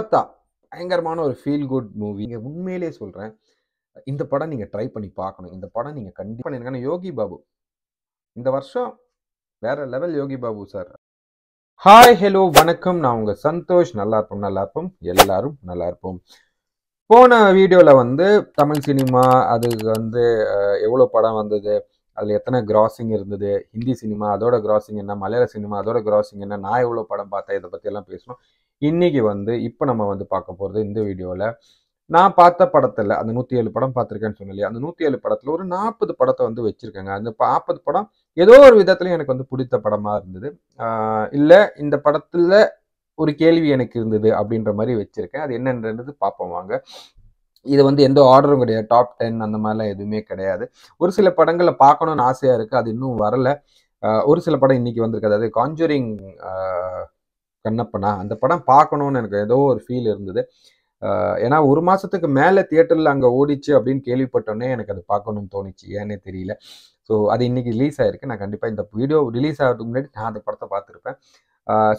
அப்பத்தா பயங்கரமான ஒரு ஃபீல் குட் மூவி. நீங்க உண்மையிலேயே சொல்றேன். இந்த படம் நீங்க ட்ரை பண்ணி பார்க்கணும். இந்த படம் நீங்க கண்டிப்பா பண்ணிருங்க. யோகி பாபு. இந்த வருஷம் வேற level Yogi Babu sir. Hi, hello, வணக்கம். நான் உங்க சந்தோஷ். நல்லா இருப்போம், நல்லா இருப்போம். எல்லாரும் நல்லா இருப்போம். போன வீடியோல வந்து தமிழ் சினிமா அது வந்து எவ்வளோ படம் வந்தது, அதில் எத்தனை கிராசிங் இருந்தது, ஹிந்தி சினிமா அதோட கிராசிங் என்ன, மலையாள சினிமா அதோட கிராசிங் என்ன, நான் எவ்வளோ படம் பார்த்தேன், இதை பற்றி எல்லாம் பேசணும். இன்னைக்கு வந்து இப்போ நம்ம வந்து பார்க்க போகிறது இந்த வீடியோவில் நான் பார்த்த படத்தில் அந்த 107 படம் பார்த்துருக்கேன்னு சொன்னேன் இல்லையா, அந்த 107 படத்தில் ஒரு 40 படத்தை வந்து வச்சுருக்கேங்க. அந்த 40 படம் ஏதோ ஒரு விதத்துலையும் எனக்கு வந்து பிடித்த படமாக இருந்தது. இல்லை இந்த படத்தில் ஒரு கேள்வி எனக்கு இருந்தது அப்படின்ற மாதிரி வச்சுருக்கேன். அது என்னன்றது பார்ப்போம் வாங்க. இது வந்து எந்த ஆர்டரும் கிடையாது, டாப் 10 அந்த மாதிரிலாம் எதுவுமே கிடையாது. ஒரு சில படங்களை பார்க்கணும்னு ஆசையாக இருக்குது, அது இன்னும் வரல. ஒரு சில படம் இன்னைக்கு வந்திருக்கு. அதாவது காஞ்சூரிங் கண்ணப்பனா, அந்த படம் பார்க்கணும்னு எனக்கு ஏதோ ஒரு ஃபீல் இருந்தது. ஏன்னா ஒரு மாதத்துக்கு மேலே தியேட்டரில் அங்கே ஓடிச்சு அப்படின்னு கேள்விப்பட்டோன்னே எனக்கு அது பார்க்கணும்னு தோணுச்சு, ஏன்னே தெரியல. ஸோ அது இன்னைக்கு ரிலீஸ் ஆயிருக்கு. நான் கண்டிப்பாக இந்த வீடியோ ரிலீஸ் ஆகிறதுக்கு முன்னாடி நான் அந்த படத்தை பார்த்துருப்பேன்.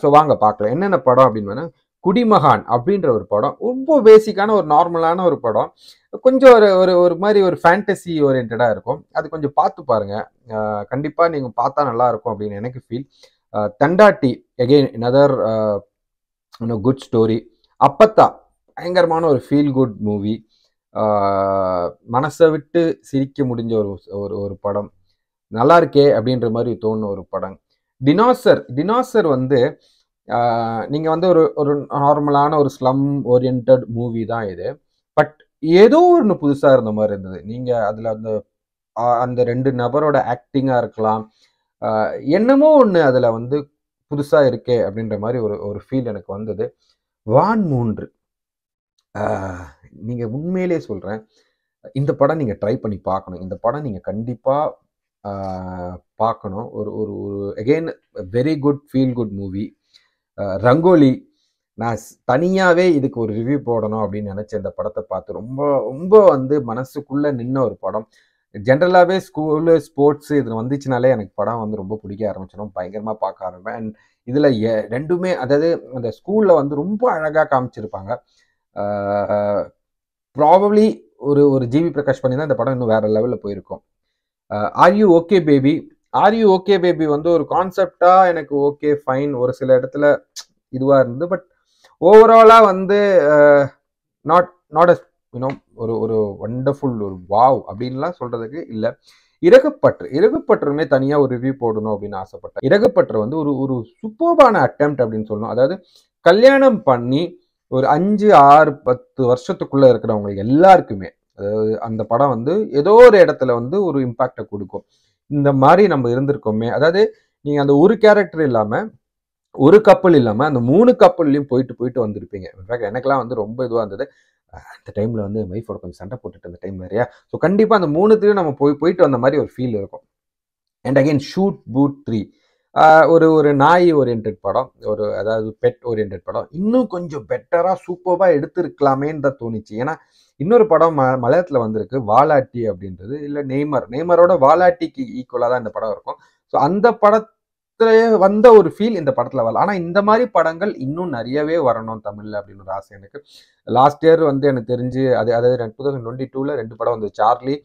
ஸோ வாங்க பார்க்கலாம் என்னென்ன படம் அப்படின்னு. குடிமகான் அப்படின்ற ஒரு படம் ரொம்ப பேசிக்கான ஒரு நார்மலான ஒரு படம். கொஞ்சம் ஒரு ஒரு ஒரு மாதிரி ஒரு ஃபேண்டசி ஓரியன்டாக இருக்கும். அது கொஞ்சம் பார்த்து பாருங்க. கண்டிப்பாக நீங்கள் பார்த்தா நல்லா இருக்கும் அப்படின்னு எனக்கு feel. Thandatti again another good story. அப்பத்தா பயங்கரமான ஒரு ஃபீல் குட் மூவி. மனசை விட்டு சிரிக்க முடிஞ்ச ஒரு ஒரு படம். நல்லா இருக்கே அப்படின்ற மாதிரி தோணுன ஒரு படம். டினாசர் வந்து நீங்கள் வந்து ஒரு ஒரு நார்மலான ஒரு ஸ்லம் ஓரியன்ட் மூவி தான் இது. பட் ஏதோ ஒன்று புதுசாக இருந்த மாதிரி இருந்தது. நீங்கள் அதில் அந்த அந்த 2 நபரோட ஆக்டிங்காக இருக்கலாம், என்னமோ ஒன்று அதில் வந்து புதுசாக இருக்கே அப்படின்ற மாதிரி ஒரு ஒரு ஃபீல் எனக்கு வந்தது. வான் 3 நீங்கள் உண்மையிலே சொல்கிறேன். இந்த படம் நீங்கள் ட்ரை பண்ணி பார்க்கணும். இந்த படம் நீங்கள் கண்டிப்பாக பார்க்கணும். ஒரு ஒரு ஒரு again very good feel good movie. Rangoli, நான் தனியாகவே இதுக்கு ஒரு ரிவ்யூ போடணும் அப்படின்னு நினச்சேன். இந்த படத்தை பார்த்து ரொம்ப ரொம்ப வந்து மனசுக்குள்ளே நின்ன ஒரு படம். ஜென்ரலாகவே ஸ்கூலு ஸ்போர்ட்ஸு இதில் வந்துச்சுனாலே எனக்கு படம் வந்து ரொம்ப பிடிக்க ஆரம்பிச்சிடும். பயங்கரமாக பார்க்க ஆரம்பிப்பேன். அண்ட் இதில் ரெண்டுமே, அதாவது அந்த ஸ்கூலில் வந்து ரொம்ப அழகாக காமிச்சிருப்பாங்க. ப்ராபப்ளி ஒரு ஒரு ஜிவி பிரகாஷ் பண்ணி தான் இந்த படம் இன்னும் வேற லெவலில் போயிருக்கும். Are you okay baby. Are you okay baby வந்து ஒரு கான்செப்டாக எனக்கு ஓகே ஃபைன், ஒரு சில இடத்துல இதுவாக இருந்தது. பட் ஓவராலாக வந்து நாட் நாட் யூனோ ஒரு ஒரு வண்டர்ஃபுல் ஒரு வாவ் அப்படின்லாம் சொல்கிறதுக்கு இல்லை. இறகுப்பற்றுமே தனியாக ஒரு ரிவ்யூ போடணும் அப்படின்னு ஆசைப்பட்டேன். இறகுப்பற்று வந்து ஒரு ஒரு சூப்பர்பான அட்டெம்ப்ட் அப்படின்னு சொல்லணும். அதாவது கல்யாணம் பண்ணி ஒரு 5, 6, 10 வருஷத்துக்குள்ளே இருக்கிறவங்களுக்கு எல்லாருக்குமே அதாவது அந்த படம் வந்து ஏதோ ஒரு இடத்துல வந்து ஒரு இம்பாக்டை கொடுக்கும். இந்த மாதிரி நம்ம இருந்திருக்கோமே, அதாவது நீங்கள் அந்த ஒரு கேரக்டர் இல்லாமல், ஒரு கப்பல் இல்லாமல், அந்த 3 கப்பல்லையும் போயிட்டு போயிட்டு வந்திருப்பீங்க. இன்ஃபேக்ட் எனக்கெல்லாம் வந்து ரொம்ப இதுவாக இருந்தது. அந்த டைமில் வந்து வைஃபோட கொஞ்சம் சண்டை போட்டுட்டு அந்த டைம் வேறையா. ஸோ கண்டிப்பாக அந்த 3த்துலையும் நம்ம போயிட்டு வந்த மாதிரி ஒரு ஃபீல் இருக்கும். அண்ட் அகெயின் ஷூட் பூட் 3 ஒரு ஒரு நாய் ஓரியன்ட் படம், ஒரு அதாவது பெட் ஓரியன்ட் படம். இன்னும் கொஞ்சம் பெட்டராக சூப்பராக எடுத்திருக்கலாமேன்னு தான் தோணுச்சு. ஏன்னா இன்னொரு படம் மலையாளத்தில் வந்திருக்கு, வாலாட்டி அப்படின்றது. இல்லை நெய்மரோட வாலாட்டிக்கு ஈக்குவலாக தான் இந்த படம் இருக்கும். ஸோ அந்த படத்திலேயே வந்த ஒரு ஃபீல் இந்த படத்தில் வரல. ஆனால் இந்த மாதிரி படங்கள் இன்னும் நிறையவே வரணும் தமிழில் அப்படின்னு ஒரு ஆசை எனக்கு. லாஸ்ட் இயர் வந்து எனக்கு தெரிஞ்சு அதாவது 2022 2 படம் வந்து சார்லி,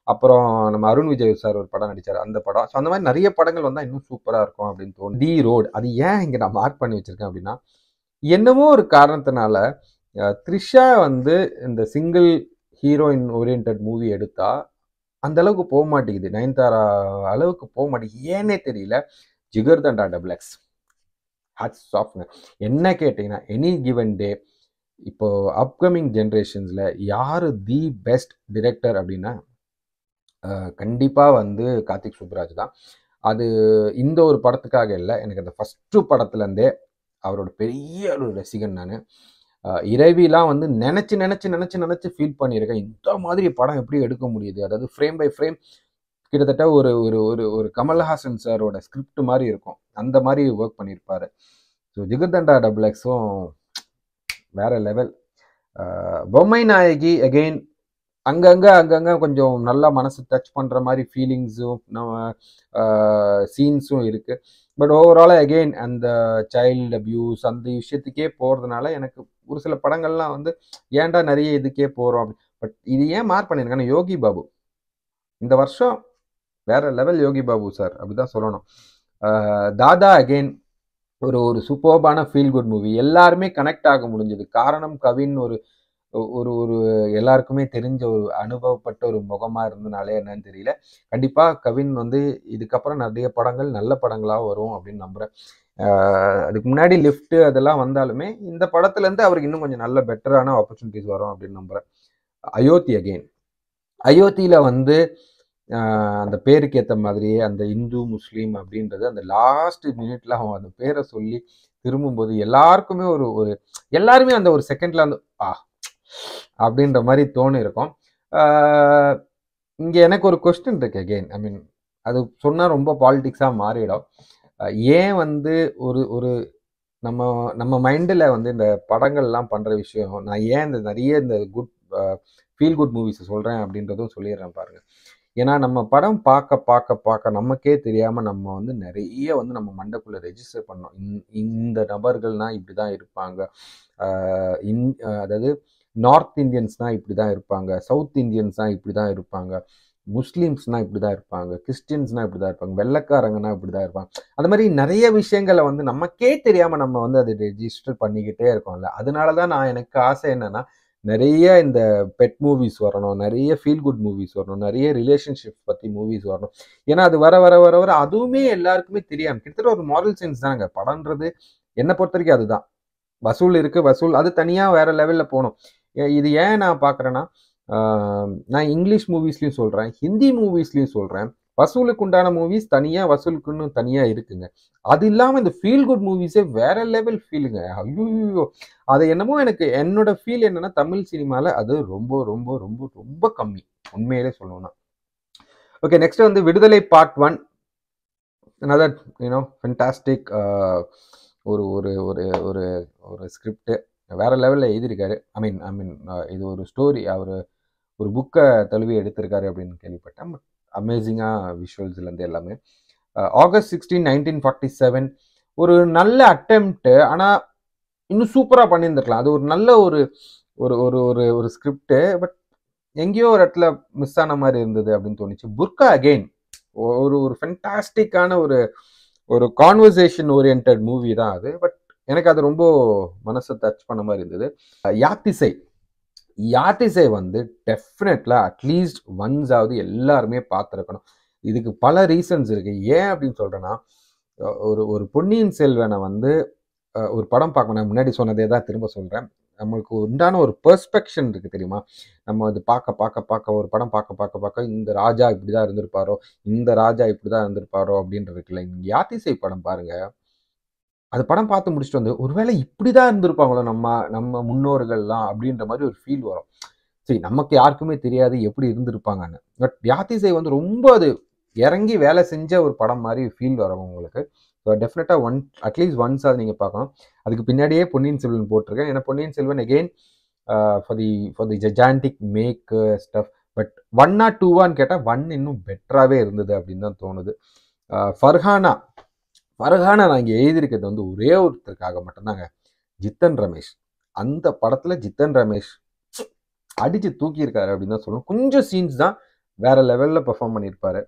அப்புறம் நம்ம அருண் விஜய் சார் ஒரு படம் நடித்தார், அந்த படம். ஸோ அந்த மாதிரி நிறைய படங்கள் வந்தால் இன்னும் சூப்பராக இருக்கும் அப்படின்னு தோணும். தி ரோடு, அது ஏன் இங்கே நான் மார்க் பண்ணி வச்சுருக்கேன் அப்படின்னா, என்னமோ ஒரு காரணத்தினால த்ரிஷா வந்து இந்த சிங்கிள் ஹீரோயின் ஓரியன்ட் மூவி எடுத்தா அந்த அளவுக்கு போக மாட்டேங்குது. நயன்தாரா அளவுக்கு போக மாட்டேங்குது, ஏன்னே தெரியல. ஜிகர்தண்டா டபுள் எக்ஸ் ஹேட்ஸ் ஆஃப்ங்க. என்ன கேட்டிங்கன்னா எனி கிவன் டே இப்போ அப்கமிங் ஜென்ரேஷன்ஸில் யார் தி பெஸ்ட் டிரெக்டர் அப்படின்னா கண்டிப்பாக வந்து கார்த்திக் சுப்புராஜ் தான். அது இந்த ஒரு படத்துக்காக இல்லை, எனக்கு அந்த ஃபஸ்ட்டு படத்துலேருந்தே அவரோட பெரிய ஒரு ரசிகன் நான். இறைவிலாம் வந்து நினச்சி ஃபீல் பண்ணியிருக்கேன். இந்த மாதிரி படம் எப்படி எடுக்க முடியுது, அதாவது ஃப்ரேம் பை ஃப்ரேம் கிட்டத்தட்ட ஒரு ஒரு ஒரு ஒரு கமல்ஹாசன் சாரோட ஸ்கிரிப்ட் மாதிரி இருக்கும், அந்த மாதிரி ஒர்க் பண்ணியிருப்பார். ஸோ ஜிகர்தண்டா டபுள் எக்ஸும் வேற லெவல். பொம்மை நாயகி அகெயின் அங்கங்கே கொஞ்சம் நல்லா மனசு டச் பண்ணுற மாதிரி ஃபீலிங்ஸும் சீன்ஸும் இருக்குது. பட் ஓவராலாக அகெயின் அந்த சைல்டு அப்யூஸ் அந்த விஷயத்துக்கே போகிறதுனால எனக்கு ஒரு சில படங்கள்லாம் வந்து ஏன்டா நிறைய இதுக்கே போறோம். பட் இது ஏன் மார்க் பண்ணியிருக்காங்கன்னா யோகி பாபு இந்த வருஷம் வேற லெவல் யோகி பாபு சார் அப்படிதான் சொல்லணும். தாதா அகெயின் ஒரு ஒரு சூப்பர்பான ஃபீல் குட் மூவி. எல்லாருமே கனெக்ட் ஆக முடிஞ்சது. காரணம் கவின் ஒரு ஒரு ஒரு எல்லாருக்குமே தெரிஞ்ச ஒரு அனுபவப்பட்ட ஒரு முகமா இருந்தனாலே என்னன்னு தெரியல. கண்டிப்பா கவின் வந்து இதுக்கப்புறம் நிறைய படங்கள் நல்ல படங்களா வரும் அப்படின்னு நம்புறேன். அதுக்கு முன்னாடி லிஃப்ட் அதெல்லாம் வந்தாலுமே இந்த படத்துல இருந்து அவருக்கு இன்னும் கொஞ்சம் நல்ல பெட்டரான ஆப்பர்ச்சுனிட்டிஸ் வரும் அப்படின்னு நம்புறேன். அயோத்தி அகெயின் அயோத்தியில வந்து அந்த பேருக்கு ஏற்ற மாதிரியே அந்த இந்து முஸ்லீம் அப்படின்றது அந்த லாஸ்ட் மினிட்ல அவன் அந்த பேரை சொல்லி திரும்பும்போது எல்லாருக்குமே ஒரு ஒரு எல்லாருமே அந்த ஒரு செகண்ட்ல அந்த அப்படின்ற மாதிரி தோணு இருக்கும். இங்க எனக்கு ஒரு கொஸ்டின் இருக்கு அகெயின். ஐ மீன் அது சொன்னா ரொம்ப பாலிடிக்ஸா மாறிடும். ஏன் வந்து ஒரு ஒரு நம்ம நம்ம மைண்டில் வந்து இந்த படங்கள்லாம் பண்ற விஷயம் நான் ஏன் இந்த நிறைய இந்த குட் ஃபீல் குட் மூவிஸ் சொல்றேன் அப்படின்றதும் சொல்லிடுறேன் பாருங்க. ஏன்னா நம்ம படம் பார்க்க பார்க்க பார்க்க நமக்கே தெரியாம நம்ம வந்து நிறைய வந்து நம்ம மண்டைக்குள்ள ரெஜிஸ்டர் பண்ணோம். இந்த நபர்கள்னா இப்படிதான் இருப்பாங்க. அதாவது நார்த் இந்தியன்ஸ்னா இப்படிதான் இருப்பாங்க, சவுத் இந்தியன்ஸ்னா இப்படிதான் இருப்பாங்க, முஸ்லீம்ஸ்னா இப்படிதான் இருப்பாங்க, கிறிஸ்டியன்ஸ்னா இப்படிதான் இருப்பாங்க, வெள்ளைக்காரங்கன்னா இப்படிதான் இருப்பாங்க. அந்த மாதிரி நிறைய விஷயங்களை வந்து நமக்கே தெரியாம நம்ம வந்து அதை ரெஜிஸ்டர் பண்ணிக்கிட்டே இருக்கோம்ல. அதனாலதான் நான் எனக்கு ஆசை என்னன்னா நிறைய இந்த பெட் மூவிஸ் வரணும், நிறைய ஃபீல் குட் மூவிஸ் வரணும், நிறைய ரிலேஷன்ஷிப் பத்தி மூவிஸ் வரணும். ஏன்னா அது வர வர வர வர அதுவுமே எல்லாருக்குமே தெரியாம கிட்டத்தட்ட ஒரு மாரல் சென்ஸ் தாங்க படம்ன்றது. என்னை பொறுத்த வரைக்கும் அதுதான். வசூல் இருக்கு, வசூல் அது தனியா வேற லெவல்ல போகணும். இது ஏன் நான் பாக்குறேன்னா நான் இங்கிலீஷ் மூவிஸ்லயும் சொல்றேன், ஹிந்தி மூவிஸ்லயும் சொல்றேன். வசூலுக்கு உண்டான மூவிஸ் தனியா, வசூலுக்குன்னு தனியா இருக்குங்க. அது இல்லாம இந்த ஃபீல் குட் மூவிஸே வேற லெவல் ஃபீலுங்க. ஐயோ, அது என்னமோ எனக்கு என்னோட ஃபீல் என்னன்னா தமிழ் சினிமால அது ரொம்ப ரொம்ப ரொம்ப ரொம்ப கம்மி உண்மையிலே சொல்லணும்னா. ஓகே, நெக்ஸ்ட் வந்து விடுதலை பார்ட் 1. another ஃபென்டாஸ்டிக் ஒரு ஒரு ஒரு ஒரு ஒரு ஸ்கிரிப்ட் வேற லெவல்ல எழுதியிருக்காரு. ஐ மீன் இது ஒரு ஸ்டோரி, அவர் ஒரு புக்கை தழுவி எடுத்திருக்காரு அப்படின்னு கேள்விப்பட்டேன். அமேசிங்கா விஷுவல்ஸ்ல இருந்து எல்லாமே. ஆகஸ்ட் 16, 1947 ஒரு நல்ல அட்டெம்ப்ட். ஆனா இன்னும் சூப்பரா பண்ணியிருந்திருக்கலாம். அது ஒரு நல்ல ஒரு ஒரு ஒரு ஒரு ஒரு ஸ்கிரிப்ட். பட் எங்கேயோ ஒரு இடத்துல மிஸ் ஆன மாதிரி இருந்தது அப்படின்னு தோணுச்சு. புர்கா அகெயின் ஒரு ஒரு ஃபென்டாஸ்டிக்கான ஒரு ஒரு கான்வர்சேஷன் ஓரியன்ட் மூவி தான் அது. பட் எனக்கு அது ரொம்ப மனசை டச் பண்ண மாதிரி இருந்தது. யாத்திசை யாத்திசை வந்து டெஃபினெட்லா அட்லீஸ்ட் ஒன்ஸ் ஆவது எல்லாருமே பார்த்துருக்கணும். இதுக்கு பல ரீசன்ஸ் இருக்கு. ஏன் அப்படின்னு சொல்றேன்னா ஒரு ஒரு பொன்னியின் செல்வனை வந்து ஒரு படம் பார்க்கணும். முன்னாடி சொன்னதே தான் திரும்ப சொல்றேன். நம்மளுக்கு உண்டான ஒரு பெர்ஸ்பெக்ஷன் இருக்கு தெரியுமா. நம்ம அது பார்க்க பார்க்க பார்க்க ஒரு படம் பார்க்க பார்க்க பார்க்க இந்த ராஜா இப்படிதான் இருந்திருப்பாரோ, இந்த ராஜா இப்படிதான் இருந்திருப்பாரோ அப்படின்றது இருக்குல்ல. யாத்திசை படம் பாருங்க. அது படம் பார்த்து முடிச்சுட்டு வந்து ஒருவேளை இப்படிதான் இருந்திருப்பாங்களோ நம்ம நம்ம முன்னோர்கள்லாம் அப்படின்ற மாதிரி ஒரு ஃபீல் வரும். சரி, நமக்கு யாருக்குமே தெரியாது எப்படி இருந்திருப்பாங்கன்னு. பட் யாத்திசை வந்து ரொம்ப அது இறங்கி வேலை செஞ்ச ஒரு படம் மாதிரி ஃபீல் வரும் உங்களுக்கு. ஸோ டெஃபினட்டாக அட்லீஸ்ட் ஒன்ஸ் அதை நீங்கள் பார்க்கணும். அதுக்கு பின்னாடியே பொன்னியின் செல்வன் போட்டிருக்கேன். ஏன்னா Ponniyin Selvan again for the gigantic make stuff. But 1 or 2 கேட்டால் 1 இன்னும் பெட்டராகவே இருந்தது அப்படின்னு தான் தோணுது. ஃபர்ஹானா நான் இங்கே எழுதியிருக்கிறது வந்து ஒரே ஒருத்தருக்காக மட்டும்தாங்க, ஜித்தன் ரமேஷ். அந்த படத்தில் ஜித்தன் ரமேஷ் அடிச்சு தூக்கியிருக்காரு அப்படின்னு தான் சொல்லணும். கொஞ்சம் சீன்ஸ் தான் வேற லெவலில் பெர்ஃபார்ம் பண்ணியிருப்பாரு.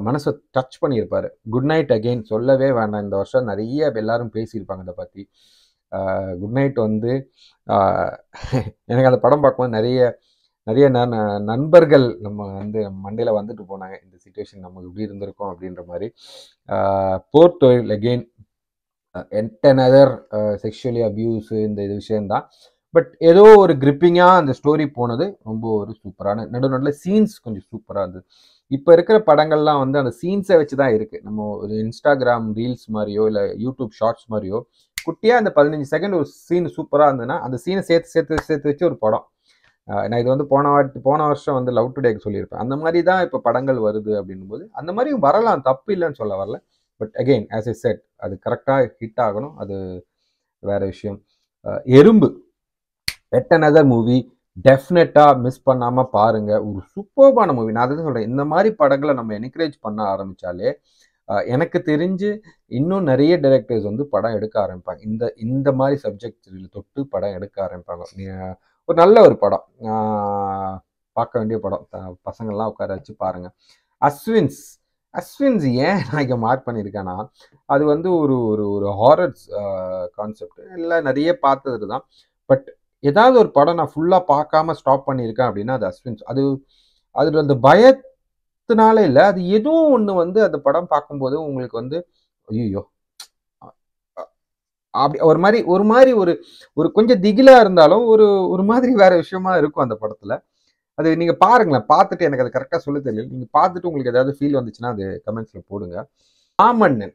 மனசை டச் பண்ணியிருப்பாரு. குட் நைட் அகெயின் சொல்லவே வேண்டாம். இந்த வருஷம் நிறைய எல்லாரும் பேசியிருப்பாங்க இதை பற்றி. குட் நைட் வந்து எனக்கு அந்த படம் பார்க்கும்போது நிறைய நண்பர்கள் நம்ம வந்து மண்டையில் வந்துட்டு போனாங்க. இந்த சுச்சுவேஷன் நமக்கு இப்படி இருந்திருக்கும் அப்படின்ற மாதிரி. Por Thozhil again another sexually abuse இந்த இது விஷயம்தான். பட் ஏதோ ஒரு கிரிப்பிங்காக அந்த ஸ்டோரி போனது ரொம்ப ஒரு சூப்பரான நடுநடுல சீன்ஸ் கொஞ்சம் சூப்பராக இருந்தது. இப்போ இருக்கிற படங்கள்லாம் வந்து அந்த சீன்ஸை வச்சு தான் இருக்குது. நம்ம ஒரு இன்ஸ்டாகிராம் ரீல்ஸ் மாதிரியோ இல்லை யூடியூப் ஷார்ட்ஸ் மாதிரியோ குட்டியாக அந்த 15 செகண்ட் ஒரு சீன் சூப்பராக இருந்ததுன்னா அந்த சீனை சேர்த்து வச்சு ஒரு படம். நான் இது வந்து போன வருஷம் வந்து லவ் டுடேக்கு சொல்லியிருப்பேன். அந்த மாதிரி தான் இப்போ படங்கள் வருது அப்படின்னும் போது அந்த மாதிரி வரலாம், தப்பு இல்லைன்னு சொல்ல வரல. But again as I set அது கரெக்டாக ஹிட் ஆகணும், அது வேற விஷயம். எறும்பு yet another மூவி, டெஃபினட்டாக மிஸ் பண்ணாமல் பாருங்க. ஒரு சூப்பர்பான மூவி. நான் அதை சொல்கிறேன், இந்த மாதிரி படங்களை நம்ம என்கரேஜ் பண்ண ஆரம்பித்தாலே எனக்கு தெரிஞ்சு இன்னும் நிறைய டைரக்டர்ஸ் வந்து படம் எடுக்க ஆரம்பிப்பாங்க. இந்த இந்த மாதிரி சப்ஜெக்ட் தொட்டு படம் எடுக்க ஆரம்பிப்பாங்க. ஒரு நல்ல ஒரு படம், பார்க்க வேண்டிய படம். பசங்கள்லாம் உட்கார வச்சு பாருங்க. அஸ்வின்ஸ் அஸ்வின்ஸ் ஏன் நான் இங்கே மார்க் பண்ணியிருக்கேன்னா, அது வந்து ஒரு ஒரு ஒரு ஹாரர் கான்செப்ட். எல்லாம் நிறைய பார்த்தது தான். பட் ஏதாவது ஒரு படம் நான் ஃபுல்லாக பார்க்காம ஸ்டாப் பண்ணியிருக்கேன் அப்படின்னா அது அஸ்வின்ஸ். அதில் அந்த பயத்தினால இல்லை, அது எதுவும் ஒன்று வந்து அந்த படம் பார்க்கும்போது உங்களுக்கு வந்து ஐயோ அப்படி ஒரு மாதிரி ஒரு கொஞ்சம் திகிலா இருந்தாலும் ஒரு மாதிரி வேற விஷயமா இருக்கும் அந்த படத்துல. அது நீங்க பாருங்களேன், பார்த்துட்டு எனக்கு அது கரெக்டா சொல்ல தெரியல. நீங்க பார்த்துட்டு உங்களுக்கு ஏதாவது ஃபீல் வந்துச்சுன்னா அது கமெண்ட்ஸ்ல போடுங்க. மாமன்னன்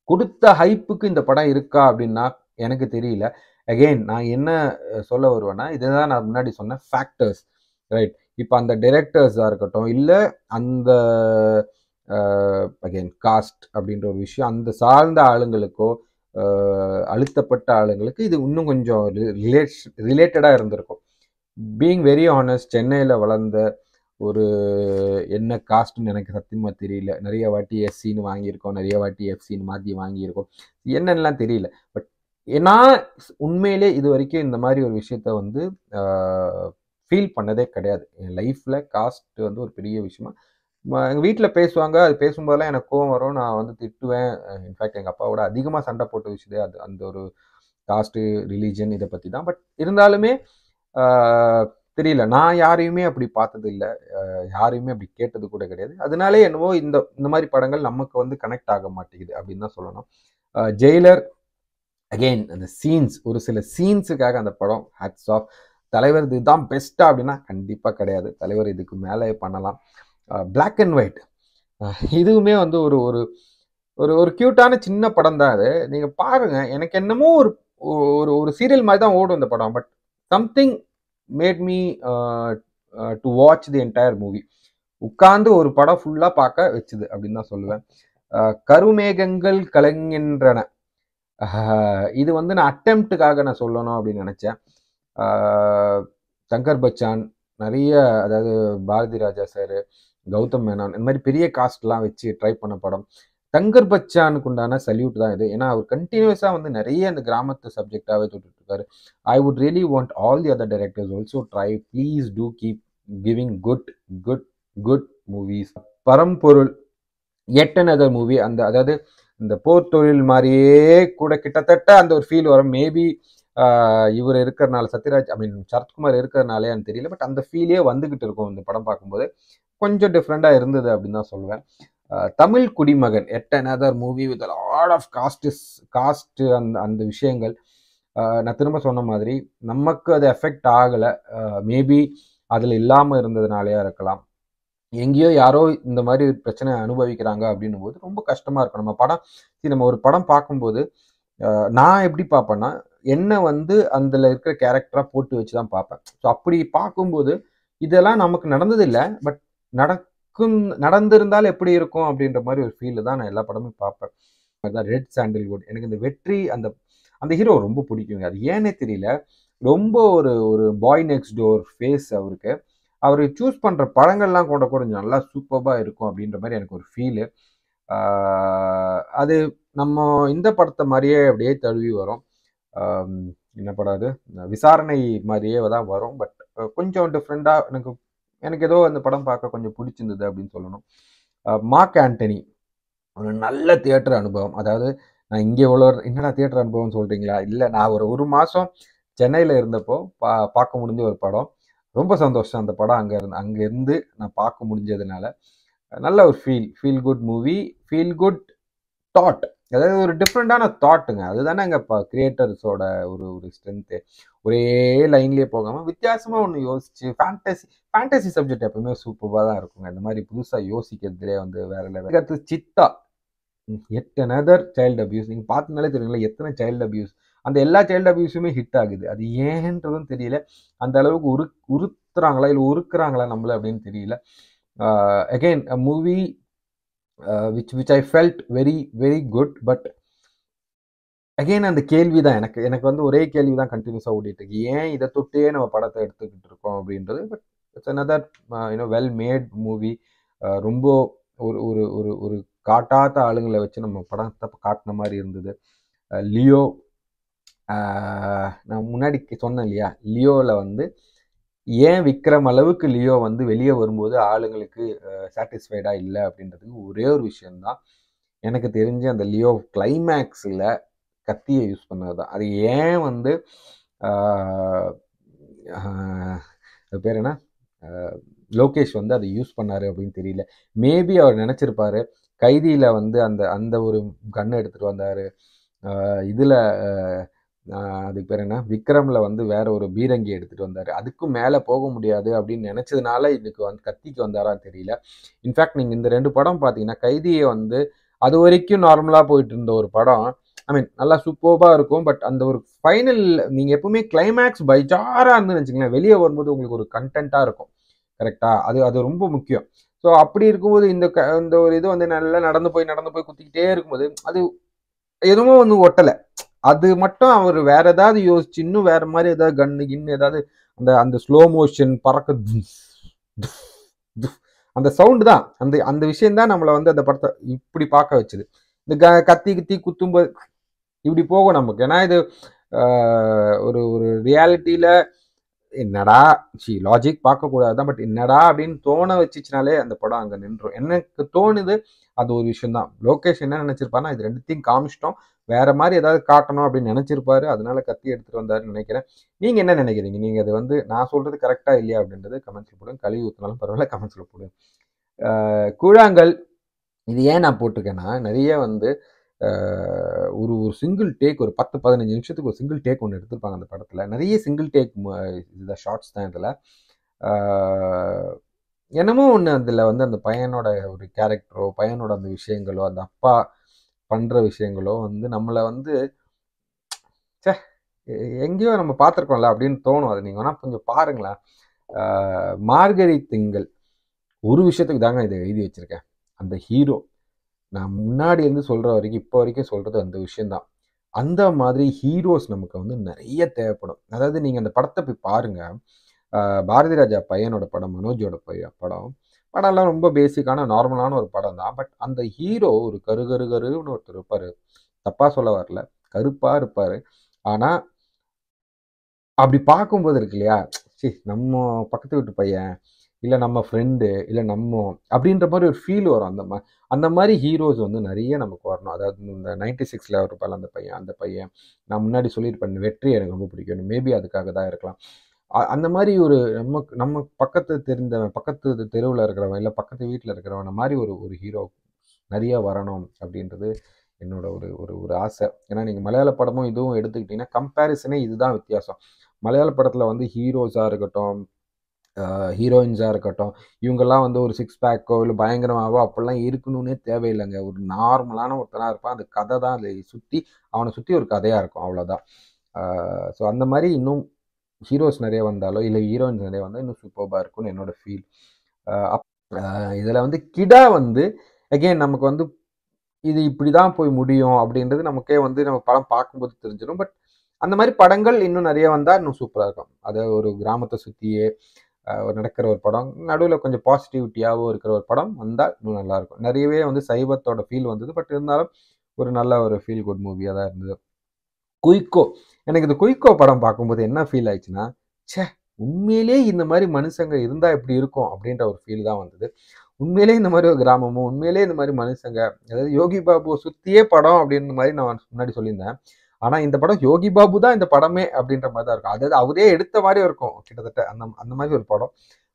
கொடுத்த ஹைப்புக்கு இந்த படம் இருக்கா அப்படின்னா எனக்கு தெரியல. அகெயின் நான் என்ன சொல்ல வருவேன்னா, இதுதான் நான் முன்னாடி சொன்ன ஃபேக்டர்ஸ், ரைட்? இப்போ அந்த டைரக்டர்ஸா இருக்கட்டும், இல்ல அந்த அகெயின் காஸ்ட் அப்படின்ற ஒரு விஷயம், அந்த சார்ந்த ஆளுங்களுக்கோ அழுத்தப்பட்ட ஆளுங்களுக்கு இது இன்னும் கொஞ்சம் ரிலேட்டடா இருந்திருக்கும். பீயிங் வெரி ஆனஸ்ட், சென்னையில் வளர்ந்த ஒரு என்ன காஸ்ட்னு எனக்கு சத்தியமாக தெரியல. நிறைய வாட்டி எஸ்சின்னு வாங்கியிருக்கோம், நிறைய வாட்டி எஃப்சின்னு மாற்றி வாங்கியிருக்கோம், என்னென்னலாம் தெரியல. பட் நான் உண்மையிலே இது வரைக்கும் இந்த மாதிரி ஒரு விஷயத்த வந்து ஃபீல் பண்ணதே கிடையாது என் லைஃப்பில். காஸ்ட் வந்து ஒரு பெரிய விஷயமா எங்கள் வீட்டில் பேசுவாங்க. அது பேசும்போதெல்லாம் எனக்கு கோவம் வரும், நான் வந்து திட்டுவேன். இன்ஃபேக்ட் எங்கள் அப்பாவோட அதிகமாக சண்டை போட்ட விஷயம் அது அந்த ஒரு காஸ்ட்டு, ரிலீஜன் இதை பற்றி தான். பட் இருந்தாலுமே தெரியல, நான் யாரையுமே அப்படி பார்த்தது இல்லை, யாரையுமே அப்படி கேட்டது கூட கிடையாது. அதனாலே என்னவோ இந்த இந்த மாதிரி படங்கள் நமக்கு வந்து கனெக்ட் ஆக மாட்டேங்குது அப்படின்னு தான் சொல்லணும். ஜெயிலர் அகெயின் அந்த சீன்ஸ், ஒரு சில சீன்ஸுக்காக அந்த படம் ஹேட்ஸ் ஆஃப். தலைவர் இதுதான் பெஸ்ட்டா அப்படின்னா கண்டிப்பாக கிடையாது. தலைவர் இதுக்கு மேலே பண்ணலாம். பிளாக் அண்ட் ஒயிட் இதுவுமே வந்து ஒரு ஒரு ஒரு ஒரு க்யூட்டான சின்ன படம் தான் அது. நீங்கள் பாருங்க, எனக்கு என்னமோ ஒரு ஒரு ஒரு சீரியல் மாதிரி தான் ஓடும் இந்த படம். But something made me to watch the entire movie. உட்கார்ந்து ஒரு படம் ஃபுல்லாக பார்க்க வச்சுது அப்படின்னு தான் சொல்லுவேன். கருமேகங்கள் கலங்கின்றன, இது வந்து நான் அட்டெம்ப்டுக்காக நான் சொல்லணும் அப்படின்னு நினச்சேன். சங்கர் பச்சான், நிறைய, அதாவது பாரதி ராஜா சார், கௌதம் மேனன், இந்த மாதிரி பெரிய காஸ்ட்லாம் வச்சு ட்ரை பண்ண படம். சங்கர் பச்சானுக்கு உண்டான சல்யூட் தான் இது. ஏன்னா அவர் கண்டினியூஸாக வந்து நிறைய அந்த கிராமத்து சப்ஜெக்டாகவே தொட்டுட்டு இருக்காரு. I would really want all the other directors also try. Please do keep giving good good good movies. பரம்பொருள் எட் அனதர் மூவி. அதாவது இந்த போர் தொழில் மாதிரியே கூட கிட்டத்தட்ட அந்த ஒரு ஃபீல் வரும். மேபி இவர் இருக்கிறனால, சத்யராஜ் சரத்குமார் இருக்கிறதுனாலேன்னு தெரியல, பட் அந்த ஃபீலே வந்துகிட்டு இருக்கும் இந்த படம் பார்க்கும்போது. கொஞ்சம் டிஃப்ரெண்டாக இருந்தது அப்படின்னு தான் சொல்லுவேன். Tamil Kudimagan yet another movie with lot of cast அந்த அந்த விஷயங்கள். நான் திரும்ப சொன்ன மாதிரி நமக்கு அது எஃபெக்ட் ஆகலை. மேபி அதில் இல்லாமல் இருந்ததுனாலேயா இருக்கலாம். எங்கேயோ யாரோ இந்த மாதிரி பிரச்சனை அனுபவிக்கிறாங்க அப்படின்னும் போது ரொம்ப கஷ்டமாக இருக்கும். நம்ம ஒரு படம் பார்க்கும்போது நான் எப்படி பார்ப்பேன்னா, என்ன வந்து அதில் இருக்கிற கேரக்டராக போட்டு வச்சு தான் பார்ப்பேன். ஸோ அப்படி பார்க்கும்போது இதெல்லாம் நமக்கு நடந்ததில்லை, பட் நடந்திருந்தால் எப்படி இருக்கும் அப்படின்ற மாதிரி ஒரு ஃபீல் தான் நான் எல்லா படமும் பார்ப்பேன். அதுதான் ரெட் சாண்டில்வுட். எனக்கு இந்த வெற்றி, அந்த அந்த ஹீரோ ரொம்ப பிடிக்குங்க. அது ஏன்னே தெரியல, ரொம்ப ஒரு ஒரு பாய் நெக்ஸ்ட் டோர் ஃபேஸ் அவருக்கு. அவர் சூஸ் பண்ணுற படங்கள்லாம் கூட கொஞ்சம் நல்லா சூப்பராக இருக்கும் அப்படின்ற மாதிரி எனக்கு ஒரு ஃபீலு. அது நம்ம இந்த படத்தை மாதிரியே அப்படியே தழுவி வரும். என்ன படம் அது, விசாரணை மாதிரியே தான் வரும். பட் கொஞ்சம் டிஃப்ரெண்ட்டாக எனக்கு ஏதோ அந்த படம் பார்க்க கொஞ்சம் பிடிச்சிருந்தது அப்படின்னு சொல்லணும். மார்க் ஆண்டனி ஒரு நல்ல தியேட்டர் அனுபவம். அதாவது நான் இங்கே என்னடா தியேட்டர் அனுபவம் சொல்கிறீங்களா? இல்லை, நான் ஒரு மாதம் சென்னையில் இருந்தப்போ பார்க்க முடிஞ்ச ஒரு படம். ரொம்ப சந்தோஷம் அந்த படம் அங்கேருந்து நான் பார்க்க முடிஞ்சதுனால. நல்ல ஒரு feel good movie, feel good thought. அதாவது ஒரு டிஃப்ரெண்டான தாட்டுங்க. அதுதானே அங்கே கிரியேட்டர்ஸோட ஒரு ஒரு ஸ்ட்ரென்த்து. ஒரே லைன்லேயே போகாமல் வித்தியாசமாக ஒன்று யோசிச்சு, ஃபேண்டசி சப்ஜெக்ட் எப்பவுமே சூப்பராக தான் இருக்குங்க. இந்த மாதிரி புதுசாக யோசிக்கிறதுலே வந்து வேற லெவல். அடுத்து சித்தா, எட் அனதர் சைல்டு அபியூஸ். நீங்கள் பார்த்தினாலே தெரியுங்களா எத்தனை சைல்டு அபியூஸ். அந்த எல்லா சைல்டு அபியூஸுமே ஹிட் ஆகுது. அது ஏன்றதும் தெரியல. அந்த அளவுக்கு உறுத்துறாங்களா இல்லை உருக்குறாங்களா நம்மள அப்படின்னு தெரியல. Again a movie which I felt very very good. But again அந்த கேள்வி தான் எனக்கு வந்து ஒரே கேள்வி தான் கண்டினியூஸாக ஓடிட்டு இருக்கு. ஏன் இதை தொட்டே நம்ம படத்தை எடுத்துக்கிட்டு இருக்கோம் அப்படின்றது. But it's another well made movie. ரொம்ப ஒரு ஒரு ஒரு ஒரு காட்டாத ஆளுங்களை வச்சு நம்ம படத்தை காட்டின மாதிரி இருந்தது. லியோ, நான் முன்னாடி சொன்னேன் இல்லையா, லியோவில் வந்து ஏன் விக்ரம் அளவுக்கு லியோ வந்து வெளியே வரும்போது ஆளுங்களுக்கு சாட்டிஸ்ஃபைடாக இல்லை அப்படின்றதுக்கு ஒரே ஒரு விஷயம்தான் எனக்கு தெரிஞ்சு, அந்த லியோ கிளைமேக்ஸில் கத்தியை யூஸ் பண்ணது தான். அது ஏன் வந்து அது பேர் என்ன, லோகேஷ் வந்து அதை யூஸ் பண்ணாரு அப்படின்னு தெரியல. மேபி அவர் நினச்சிருப்பாரு கைதியில் வந்து அந்த அந்த ஒரு கன்னை எடுத்துகிட்டு வந்தார், இதில் அதுக்கு பேர் என்ன, விக்ரமில் வந்து வேற ஒரு பீரங்கி எடுத்துகிட்டு வந்தார், அதுக்கும் மேலே போக முடியாது அப்படின்னு நினச்சதுனால இதுக்கு வந்து கத்திக்கு வந்தாரான்னு தெரியல. இன்ஃபேக்ட் நீங்கள் இந்த 2 படம் பார்த்தீங்கன்னா, கைதியை வந்து அது வரைக்கும் நார்மலாக போயிட்டு இருந்த ஒரு படம், ஐ மீன் நல்லா சூப்பர்பாக இருக்கும். பட் அந்த ஒரு ஃபைனல் நீங்கள் எப்பவுமே கிளைமேக்ஸ் பைஜாராக இருந்துன்னு வச்சுங்களேன், வெளியே வரும்போது உங்களுக்கு ஒரு கண்டென்ட்டாக இருக்கும். கரெக்டாக, அது ரொம்ப முக்கியம். ஸோ அப்படி இருக்கும்போது இந்த ஒரு இது வந்து நல்லா நடந்து போய் குத்திக்கிட்டே இருக்கும்போது அது எதுவும் வந்து ஒட்டலை. அது மட்டும் அவர் வேற ஏதாவது யோசிச்சு இன்னும் வேற மாதிரி ஏதாவது கன்னு ஏதாவது அந்த அந்த ஸ்லோ மோஷன் பறக்க அந்த சவுண்டு தான், அந்த அந்த விஷயம் தான் நம்மளை வந்து அந்த படத்தை இப்படி பார்க்க வச்சுது. இந்த கத்தி குத்தும்போது இப்படி போகும் நமக்கு. ஏன்னா இது ஒரு ஒரு ரியாலிட்டியில என்னடா லாஜிக் பார்க்கக்கூடாது தான், பட் என்னடா அப்படின்னு தோண வச்சுச்சுனாலே அந்த படம் அங்கே நின்றும். எனக்கு தோணுது அது ஒரு விஷயம் தான். லோகேஷ் என்ன நினைச்சிருப்பாருன்னா, இது ரெண்டுத்தையும் காமிச்சிட்டோம், வேற மாதிரி ஏதாவது காட்டணும் அப்படின்னு நினைச்சிருப்பாரு, அதனால கத்தி எடுத்துட்டு வந்தாருன்னு நினைக்கிறேன். நீங்க என்ன நினைக்கிறீங்க? நீங்க அது வந்து நான் சொல்றது கரெக்டா இல்லையா அப்படின்றது கமெண்ட்ஸ்ல போடுங்க. கழுவி ஊற்றினாலும் பரவாயில்ல, கமெண்ட்ஸ்ல போடுங்க. கூழாங்கல் இது ஏன் நான் போட்டிருக்கேன்னா, நிறைய வந்து ஒரு ஒரு சிங்கிள் டேக் ஒரு 10-15 நிமிஷத்துக்கு ஒரு சிங்கிள் டேக் ஒன்று எடுத்திருப்பாங்க அந்த படத்தில். நிறைய சிங்கிள் டேக் இந்த ஷார்ட்ஸ் தான் இதில். என்னமோ ஒன்று அதில் வந்து அந்த பையனோட ஒரு கேரக்டரோ, பையனோட அந்த விஷயங்களோ, அந்த அப்பா பண்ணுற விஷயங்களோ வந்து நம்மளை வந்து சே எங்கேயோ நம்ம பார்த்துருக்கோம்ல அப்படின்னு தோணும். அது நீங்கள் வேணால் கொஞ்சம் பாருங்களேன். மார்கழி திங்கள் ஒரு விஷயத்துக்கு தாங்க இதை எழுதி வச்சுருக்கேன். அந்த ஹீரோ நான் முன்னாடி இருந்து சொல்கிற வரைக்கும் இப்போ வரைக்கும் சொல்கிறது அந்த விஷயந்தான். அந்த மாதிரி ஹீரோஸ் நமக்கு வந்து நிறைய தேவைப்படும். அதாவது நீங்கள் அந்த படத்தை போய் பாருங்கள். பாரதி ராஜா பையனோட படம், மனோஜோட படம்லாம் ரொம்ப பேசிக்கான நார்மலான ஒரு படம் தான். பட் அந்த ஹீரோ ஒரு கருன்னு ஒருத்தர் இருப்பார். தப்பாக சொல்ல வரல, கருப்பாக இருப்பார். ஆனால் அப்படி பார்க்கும்போது இருக்கு இல்லையா, நம்ம பக்கத்து வீட்டு பையன், இல்லை நம்ம ஃப்ரெண்டு, இல்லை நம்ம அப்படின்ற மாதிரி ஒரு ஃபீல் வரும். அந்த மாதிரி ஹீரோஸ் வந்து நிறைய நமக்கு வரணும். அதாவது இந்த 96ல் இருப்பாள் அந்த பையன் நான் முன்னாடி சொல்லியிருப்பேன், வெற்றி எனக்கு ரொம்ப பிடிக்கும். மேபி அதுக்காக தான் இருக்கலாம். அந்த மாதிரி ஒரு நம்ம பக்கத்து தெருவில் இருக்கிறவன், இல்லை பக்கத்து வீட்டில் இருக்கிறவன் மாதிரி ஒரு ஹீரோ நிறைய வரணும் அப்படின்றது என்னோட ஒரு ஒரு ஒரு ஆசை. ஏன்னா நீங்கள் மலையாள படமும் இதுவும் எடுத்துக்கிட்டிங்கன்னா கம்பேரிசனே இதுதான் வித்தியாசம். மலையாள படத்தில் வந்து ஹீரோஸாக இருக்கட்டும், ஹீரோயின்ஸாக இருக்கட்டும், இவங்கெல்லாம் வந்து ஒரு 6 பேக்கோ இல்லை பயங்கரமாகவோ அப்படிலாம் இருக்கணும்னே தேவையில்லைங்க. ஒரு நார்மலான ஒருத்தனாக இருப்பான். அந்த கதை தான் அதை அவனை சுற்றி ஒரு கதையாக இருக்கும், அவ்வளோதான். ஸோ அந்த மாதிரி இன்னும் ஹீரோஸ் நிறைய வந்தாலோ இல்லை ஹீரோயின்ஸ் நிறைய வந்தால் இன்னும் சூப்பர்பாக இருக்கும்னு என்னோட ஃபீல். இதில் வந்து கிடா வந்து அகெயின் நமக்கு வந்து இது இப்படி தான் போய் முடியும் அப்படின்றது நமக்கே வந்து நம்ம படம் பார்க்கும்போது தெரிஞ்சிடும். பட் அந்த மாதிரி படங்கள் இன்னும் நிறைய வந்தால் இன்னும் சூப்பராக இருக்கும். அதை ஒரு கிராமத்தை சுற்றியே நடக்கிற ஒரு படம், நடுவில் கொஞ்சம் பாசிட்டிவிட்டியாகவும் இருக்கிற ஒரு படம் வந்தால் இன்னும் நல்லாயிருக்கும். நிறையவே வந்து சைவத்தோட ஃபீல் வந்தது. பட் இருந்தாலும் ஒரு நல்ல ஒரு ஃபீல் குட் மூவியாக தான் இருந்தது. குயிக்கோ, எனக்கு இந்த குயிக்கோ படம் பார்க்கும்போது என்ன ஃபீல் ஆயிடுச்சுன்னா, ச்சே உண்மையிலே இந்த மாதிரி மனுஷங்க இருந்தால் எப்படி இருக்கும் அப்படின்ற ஒரு ஃபீல் தான் வந்தது. உண்மையிலே இந்த மாதிரி ஒரு கிராமமும், உண்மையிலே இந்த மாதிரி மனுஷங்க, அதாவது யோகி பாபுவை சுற்றியே படம் அப்படின்ற மாதிரி நான் முன்னாடி சொல்லியிருந்தேன். ஆனால் இந்த படம் யோகி பாபு தான் இந்த படமே அப்படின்ற மாதிரி தான் இருக்கும். அதாவது அவரே எடுத்த மாதிரி இருக்கும் கிட்டத்தட்ட. அந்த மாதிரி ஒரு படம்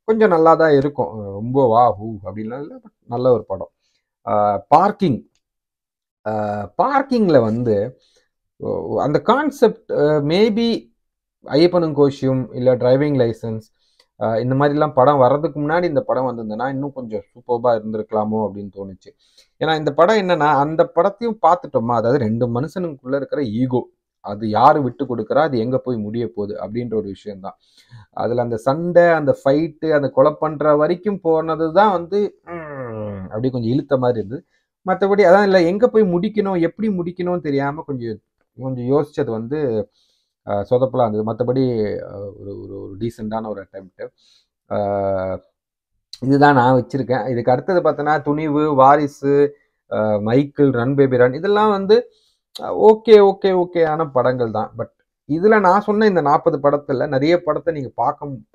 கொஞ்சம் நல்லா தான் இருக்கும். ரொம்ப வா ஹூ அப்படின்லாம் இல்லை, பட் நல்ல ஒரு படம். பார்க்கிங்கில் வந்து அந்த கான்செப்ட் மேபி ஐயப்பனும் கோஷியும் இல்லை டிரைவிங் லைசன்ஸ் இந்த மாதிரிலாம் படம் வர்றதுக்கு முன்னாடி இந்த படம் வந்திருந்தேன்னா இன்னும் கொஞ்சம் சூப்பர்பாக இருந்திருக்கலாமோ அப்படின்னு தோணுச்சு. ஏன்னா இந்த படம் என்னன்னா, அந்த படத்தையும் பார்த்துட்டோமா, அதாவது 2 மனுஷனுக்குள்ளே இருக்கிற ஈகோ, அது யார் விட்டு கொடுக்குறா, அது எங்கே போய் முடிய போகுது அப்படின்ற ஒரு விஷயம்தான். அதில் அந்த சண்டை, அந்த ஃபைட்டு, அந்த கொலை பண்ணுற வரைக்கும் போனது தான் வந்து அப்படி கொஞ்சம் இழுத்த மாதிரி இருந்தது. மற்றபடி அதான் இல்லை, எங்கே போய் முடிக்கணும், எப்படி முடிக்கணும்னு தெரியாமல் கொஞ்சம் யோசிச்சது வந்து சொதப்பலாக இருந்தது. மற்றபடி ஒரு ஒரு ஒரு டீசெண்டான ஒரு அட்டெம்ப்ட்டு. இதுதான் நான் வச்சுருக்கேன். இதுக்கு அடுத்தது பார்த்தோன்னா துணிவு, வாரிசு, மைக்கிள், ரன் பேபி ரன், இதெல்லாம் வந்து ஓகே ஓகே ஓகேயான படங்கள் தான். பட் இதுல நான் சொன்ன இந்த 40 படத்துல நிறைய படத்தை நீங்க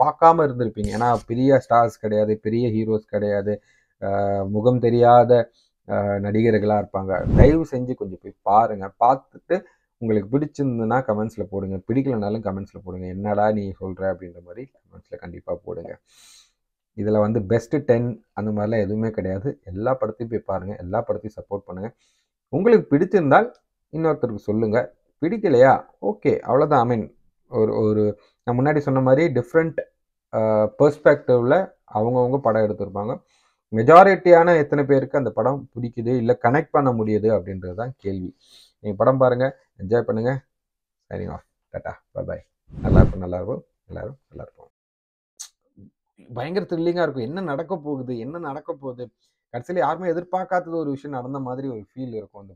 பார்க்காம இருந்திருப்பீங்க. ஏன்னா பெரிய ஸ்டார்ஸ் கிடையாது, பெரிய ஹீரோஸ் கிடையாது, முகம் தெரியாத நடிகர்களா இருப்பாங்க. தயவு செஞ்சு கொஞ்சம் போய் பாருங்க. பார்த்துட்டு உங்களுக்கு பிடிச்சிருந்ததுன்னா கமெண்ட்ஸ்ல போடுங்க, பிடிக்கலனாலும் கமெண்ட்ஸ்ல போடுங்க. என்னடா நீ சொல்ற அப்படின்ற மாதிரி கமெண்ட்ஸ்ல கண்டிப்பா போடுங்க. இதுல வந்து பெஸ்ட் 10 அந்த மாதிரிலாம் எதுவுமே கிடையாது. எல்லா படத்தையும் போய் பாருங்க, எல்லா படத்தையும் சப்போர்ட் பண்ணுங்க. உங்களுக்கு பிடிச்சிருந்தால் இன்னொருத்தருக்கு சொல்லுங்க, பிடிக்கலையா ஓகே அவ்வளோதான். ஐ மீன் ஒரு ஒரு நான் முன்னாடி சொன்ன மாதிரி டிஃப்ரெண்ட் பெர்ஸ்பெக்டிவ்ல அவங்கவுங்க படம் எடுத்திருப்பாங்க. மெஜாரிட்டியான எத்தனை பேருக்கு அந்த படம் பிடிக்குது, இல்லை கனெக்ட் பண்ண முடியுது அப்படின்றது தான் கேள்வி. நீங்கள் படம் பாருங்கள், என்ஜாய் பண்ணுங்கள். Signing off. Tata, bye. நல்லா இருக்கும், நல்லா இருக்கும், எல்லாரும் நல்லா இருக்கும். பயங்கர த்ரில்லிங்காக இருக்கும். என்ன நடக்க போகுது, என்ன நடக்க போகுது, கடைசியில் யாருமே எதிர்பார்க்காதது ஒரு விஷயம் நடந்த மாதிரி ஒரு ஃபீல் இருக்கும் அந்த